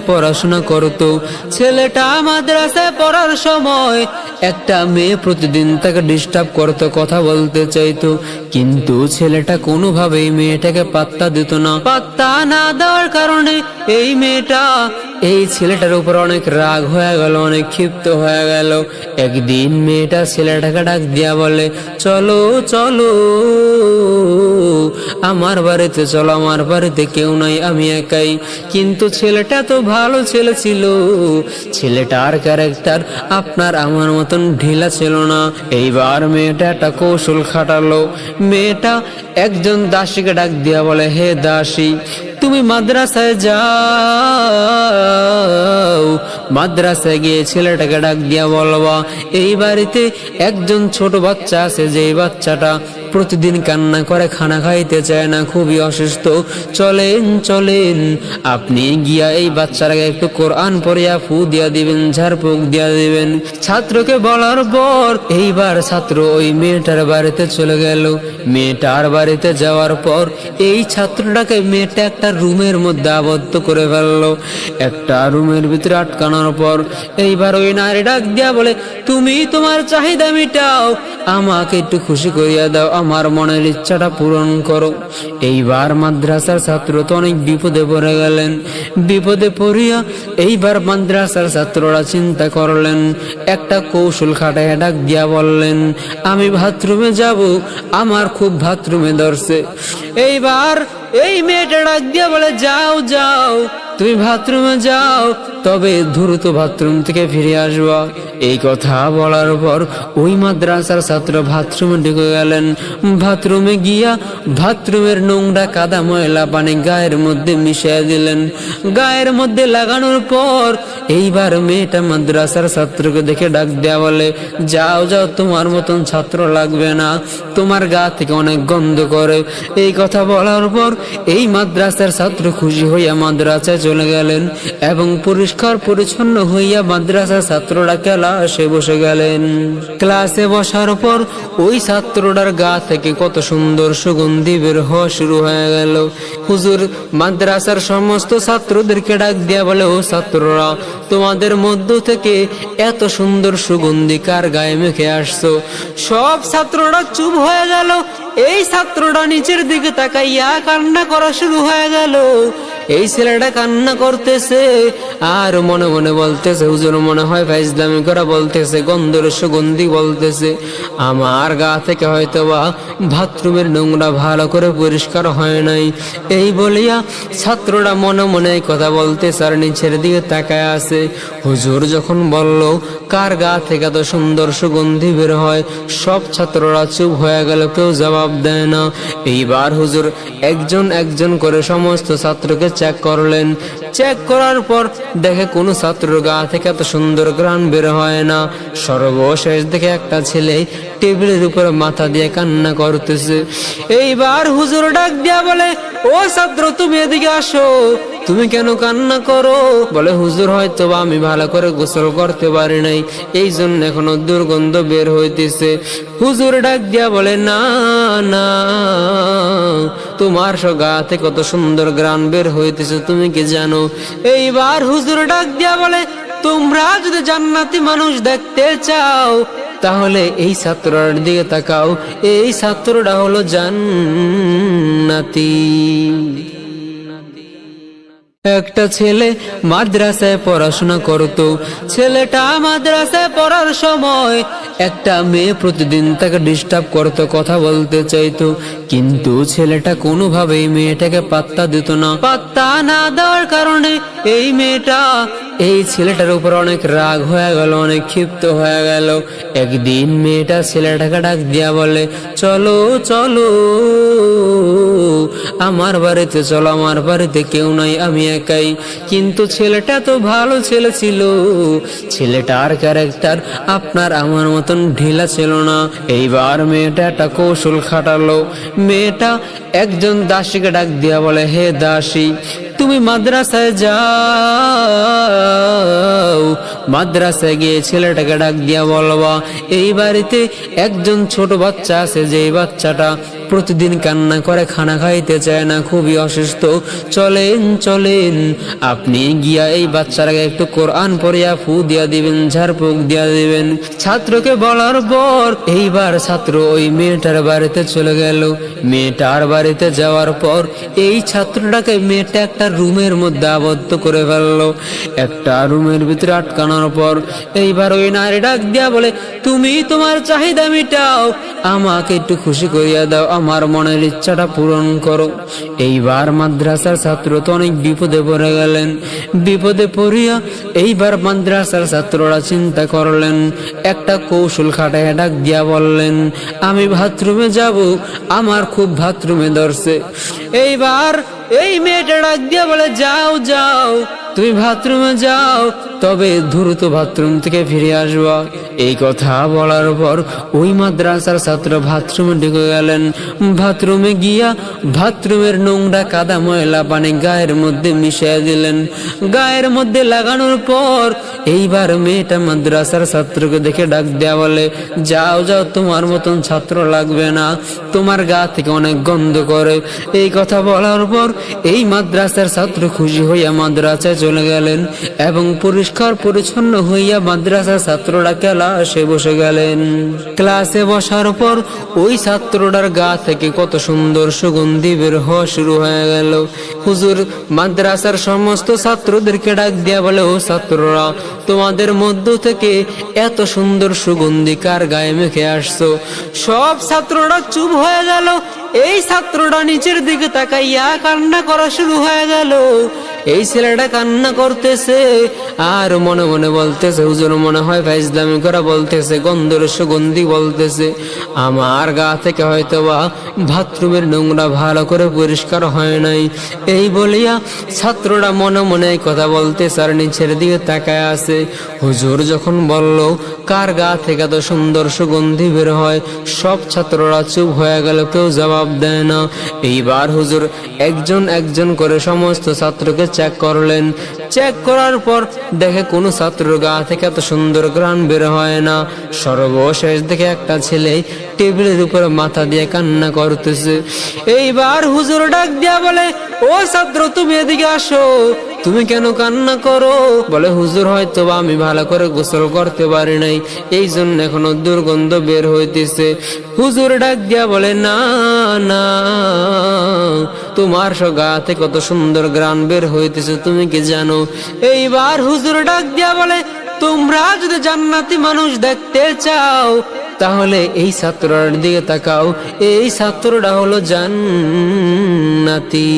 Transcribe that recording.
পড়াশোনা করত। ছেলেটা মাদ্রাসায় পড়ার সময় একটা মেয়ে প্রতিদিন তাকে ডিস্টার্ব করত, কথা বলতে চাইতো, কিন্তু ছেলেটা কোনোভাবেই মেয়েটাকে পাত্তা দিত না। পাত্তা না দেওয়ার কারণে এই মেয়েটা এই ছেলেটার উপর অনেক রাগ হয়ে গেল, অনেক ক্ষিপ্ত হয়ে গেল। একদিন মেয়েটা ছেলেটাকে ডাক দিয়া বলে, চলো চলো আমার বাড়িতে চলো, আমার বাড়িতে কেউ নাই, আমি একাই। কিন্তু ছেলেটা তো ভালো ছেলে ছিল, ছেলেটার ক্যারেক্টার আপনার আমার মতন ঢিলা ছিল না। এইবার মেয়েটা একটা কৌশল খাটালো। মেয়েটা একজন দাসীকে ডাক দিয়া বলে, হে দাসী, তুমি মাদ্রাসায় যাও, মাদ্রাসায় গিয়ে ছেলেটাকে ডাক দিয়া বলবা এই বাড়িতে একজন ছোট বাচ্চা আছে, যে বাচ্চাটা প্রতিদিন কান্না করে, খানা খাইতে চায় না, খুবই অসুস্থ। চলেন চলেন আপনি গিয়া এই বাচ্চাটাকে একটু কোরআন পড়িয়া ফু দিয়া দিবেন, ঝাড়ফুঁক দিয়া দিবেন। ছাত্রকে বলার পর এইবার ছাত্র ওই মেয়েটার বাড়িতে চলে গেল। মেয়েটার বাড়িতে যাওয়ার পর এই ছাত্রটাকে মেয়েটা একটা রুমের মধ্যে আবদ্ধ করে ফেললো। একটা রুমের ভিতরে আটকানোর পর এইবার ওই নারী ডাক দিয়া বলে, তুমি তোমার চাহিদা মিটাও, আমাকে একটু খুশি করিয়া দাও, আমার মনের ইচ্ছাটা পূরণ করো। এইবার মাদ্রাসার ছাত্র তো অনেক বিপদে পড়ে গেলেন। বিপদে পড়িয়া এইবার মাদ্রাসার ছাত্ররা চিন্তা করলেন, একটা কৌশল খাটায় ডাক দিয়া বললেন, আমি বাথরুমে যাব, আমার খুব বাথরুমে ধরছে। এইবার এই মেয়েটা ডাক দিয়া বলে, যাও যাও তুমি বাথরুমে যাও, তবে দ্রুত বাথরুম থেকে ফিরে আসবা। এই কথা বলার পর ওই মাদ্রাসার ছাত্র বাথরুমে ঢুকে গেলেন। বাথরুমে গিয়া বাথরুমের নোংরা কাদা ময়লা পানি গায়ের মধ্যে মিশিয়ে দিলেন। গায়ের মধ্যে লাগানোর পর এইবার মেয়েটা মাদ্রাসার ছাত্রকে দেখে ডাক দেয়া বলে, যাও যাও তোমার মতন ছাত্র লাগবে না, তোমার গা থেকে অনেক গন্ধ করে। এই কথা বলার পর এই মাদ্রাসার ছাত্র খুশি হইয়া মাদ্রাসায় চলে গেলেন এবং পরিষ্কার পরিচ্ছন্ন হইয়া মাদ্রাসার ছাত্ররা ক্লাসে বসে গেলেন। ক্লাসে বসার পর ওই ছাত্রটার গা থেকে কত সুন্দর সুগন্ধি বের হওয়া শুরু হয়ে গেল। হুজুর মাদ্রাসার সমস্ত ছাত্রদেরকে ডাক দিয়া বলে, ও ছাত্ররা, তোমাদের মধ্য থেকে এত সুন্দর সুগন্ধি কার গায়ে মেখে আসছো? সব ছাত্ররা চুপ হয়ে গেল। এই ছাত্রটা নিচের দিকে তাকাইয়া কান্না করা শুরু হয়ে গেল। এই ছেলেটা কান্না করতেছে আর মনে মনে বলতেছে, হুজুর মনে হয় ফাইজলামি করা বলতেছে, গন্ধের সুগন্ধি বলতেছে, আমার গা থেকে হয়তোবা বাথরুমের নোংরা ভালো করে পরিষ্কার হয় নাই। এই বলিয়া ছাত্ররা মনে মনে কথা বলতেছে আর নিচের দিকে তাকায় আছে। হুজুর যখন বলল কার গা থেকে এত সুন্দর সুগন্ধি বের হয়, সব ছাত্ররা চুপ হয়ে গেল, কেউ জবাব দেয় না। এইবার হুজুর একজন একজন করে সমস্ত ছাত্রকে চেক করলেন। চেক করার পর দেখে কোনো ছাত্রের গা থেকে এত সুন্দর ঘ্রাণ বের হয় না। সর্বশেষ দেখে একটা ছেলে টেবিলের উপরে মাথা দিয়ে কান্না করতেছে। এইবার হুজুর ডাক দিয়া বলে, ও ছাত্র তুমি এদিকে আসো, তুমি কেন কান্না করো? বলে, হুজুর হয়তো আমি ভালো করে গোসল করতে পারি নাই, এই জন্য এখনো দুর্গন্ধ বের হইতেছে। হুজুর ডাক দিয়া বলে, না না, তোমার গা থেকে কত সুন্দর ঘ্রাণ বের হইতেছে, তুমি কি জানো? এইবার হুজুর ডাক দিয়া বলে, তোমরা যদি জান্নাতি মানুষ দেখতে চাও তাহলে এই ছাত্রর দিকে তাকাও, এই ছাত্রটা হলো জান্নাতি। একটা ছেলে মাদ্রাসায় পড়াশোনা করত। ছেলেটা মাদ্রাসায় পড়ার সময় একটা মেয়ে প্রতিদিন তাকে ডিস্টার্ব করত, কথা বলতে চাইতো, কিন্তু ছেলেটা কোনোভাবেই মেয়েটাকে পাত্তা দিত না। পাত্তা না দেওয়ার কারণে এই মেয়েটা এই ছেলেটার উপর অনেক রাগ হয়ে গেল, অনেক ক্ষিপ্ত হয়ে গেল। একদিন মেয়েটা ছেলেটাকে ডাক দিয়া বলে, চলো চলো আমার বাড়িতে চলো, আমার বাড়িতে কেউ নাই, আমি একাই। কিন্তু ছেলেটা তো ভালো ছেলে ছিল, ছেলেটার ক্যারেক্টার আপনার আমার মতন ঢিলা ছিল না। এইবার মেয়েটা একটা কৌশল খাটালো। মেয়েটা একজন দাসীকে ডাক দিয়া বলে, হে দাসী, তুমি মাদ্রাসায় যাও, মাদ্রাসায় গিয়ে ছেলেটাকে ডাক দিয়া বলবা এই বাড়িতে একজন ছোট বাচ্চা আছে, যে বাচ্চাটা প্রতিদিন কান্না করে, খানা খাইতে চায় না, খুবই অসুস্থ। চলেন চলেন, আপনি গিয়া এই বাচ্চাটাকে একটু কোরআন পড়িয়া ফু দিয়া দিবেন, ঝাড়ফুঁক দিয়া দিবেন। ছাত্রকে বলার পর এইবার ছাত্র ওই মেয়েটার বাড়িতে চলে গেল। মেয়েটার বাড়িতে যাওয়ার পর এই ছাত্রটাকে মেয়েটা একটা রুমের মধ্যে আবদ্ধ করে ফেললো। একটা রুমের ভিতরে আটকানোর পর এইবার ওই নারী ডাক দিয়া বলে, তুমি তোমার চাহিদা মিটাও, আমাকে একটু খুশি করিয়া দাও, আমার মনের ইচ্ছাটা পূরণ করো। এইবার মাদ্রাসার ছাত্র তো অনেক বিপদে পড়ে গেলেন। বিপদে পড়িয়া এইবার মাদ্রাসার ছাত্ররা চিন্তা করলেন, একটা কৌশল খাটায় ডাক দিয়া বললেন, আমি বাথরুমে যাব, আমার খুব বাথরুমে ধরছে। এইবার এই মেয়েটা ডাক দিয়া বলে, যাও যাও, তুমি বাথরুমে যাও, তবে দ্রুত বাথরুম থেকে ফিরে আসবা। এই কথা বলার পর ওই মাদ্রাসার ছাত্র বাথরুমে ঢুকে গেলেন। বাথরুমে গিয়া বাথরুমের নোংরা কাদা ময়লা পানি গায়ের মধ্যে মিশিয়ে দিলেন। গায়ের মধ্যে লাগানোর পর এইবার মেয়েটা মাদ্রাসার ছাত্রকে দেখে ডাক দেয়া বলে, যাও যাও, তোমার মতন ছাত্র লাগবে না, তোমার গা থেকে অনেক গন্ধ করে। এই কথা বলার পর এই মাদ্রাসার ছাত্র খুশি হইয়া মাদ্রাসায় চলে গেলেন এবং পরিষ্কার পরিচ্ছন্ন হইয়া মাদ্রাসার ছাত্ররা ক্লাসে বসে গেলেন। ক্লাসে বসার পর ওই ছাত্রটার গা থেকে কত সুন্দর সুগন্ধি বের হওয়া শুরু হয়ে গেল। হুজুর মাদ্রাসার সমস্ত ছাত্রদেরকে ডাক দিয়া বলে, ও ছাত্ররা, তোমাদের মধ্য থেকে এত সুন্দর সুগন্ধি কার গায়ে মেখে আসছো? সব ছাত্ররা চুপ হয়ে গেল। এই ছাত্রটা নিচের দিকে তাকাইয়া কান্না করা শুরু হয়ে গেল। এই ছেলেটা কান্না করতেছে আর মনে মনে বলতেছে, হুজুর মনে হয় ফাইজলামি করা বলতেছে, গন্ধের সুগন্ধি বলতেছে, আমার গা থেকে হয়তোবা বাথরুমের নোংরা ভালো করে পরিষ্কার হয় নাই। এই বলিয়া ছাত্ররা মনে মনে এই কথা বলতেছে আর নিচের দিকে তাকায় আছে। হুজুর যখন বলল কার গা থেকে এত সুন্দর সুগন্ধি বের হয়, সব ছাত্ররা চুপ হয়ে গেল, কেউ জবাব দেয় না। এইবার হুজুর একজন একজন করে সমস্ত ছাত্রকে চেক করলেন। চেক করার পর দেখে কোনো ছাত্র গা থেকে এত সুন্দর ঘ্রাণ বের হয় না। সর্বশেষ দেখে একটা ছেলে টেবিলের উপরে মাথা দিয়ে কান্না করতেছে। এইবার হুজুর ডাক দিয়া বলে, ও ছাত্র, তুমি এদিকে আসো, তুমি কেন কান্না করো? বলে, হুজুর হয়তো আমি ভালো করে গোসল করতে পারি নাই, এই জন্য এখনো দুর্গন্ধ বের হইতেছে। হুজুর ডাক দিয়া বলে, না না, তোমার গা থেকে কত সুন্দর ঘ্রাণ বের হইতেছে, তুমি কি জানো? এইবার হুজুর ডাক দিয়া বলে, তোমরা যদি জান্নাতি মানুষ দেখতে চাও তাহলে এই ছাত্রটার দিকে তাকাও, এই ছাত্রটা হলো জান্নাতি।